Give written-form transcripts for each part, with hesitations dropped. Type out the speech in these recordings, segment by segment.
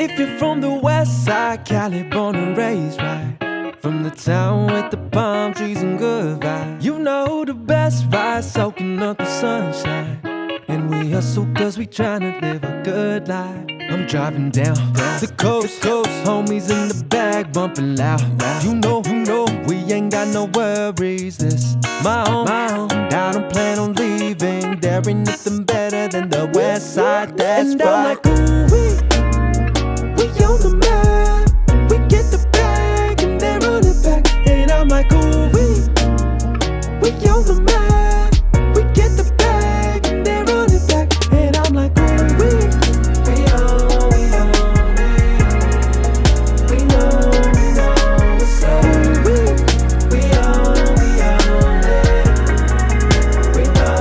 If you're from the west side, Cali, born and raised, right? From the town with the palm trees and good vibes. You know the best ride, soaking up the sunshine. And we hustle cause we tryna live a good life. I'm driving down the coast, homies in the back bumping loud. You know, we ain't got no worries. This my home, and I don't plan on leaving. There ain't nothing better than the west side, that's and right. I'm like, ooh, we on the map. We get the bag and they run it back. And I'm like, ooh, we on the map. We get the bag and they run it back. And I'm like, ooh, we on it. We know what's up. We on it. We know.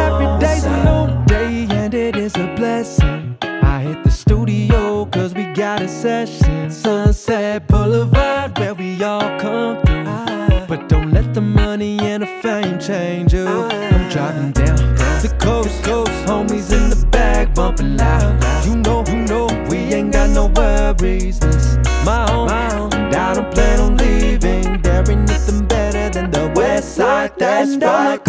Every day's a new day and it is a blessing. I hit the studio cause we got a session. Sunset Boulevard where we all come through. But don't let the money and the fame change you. I'm driving down the coast, homies in the back bumping loud. You know, we ain't got no worries. This my home, and I don't plan on leaving. There ain't nothing better than the west side, that's right.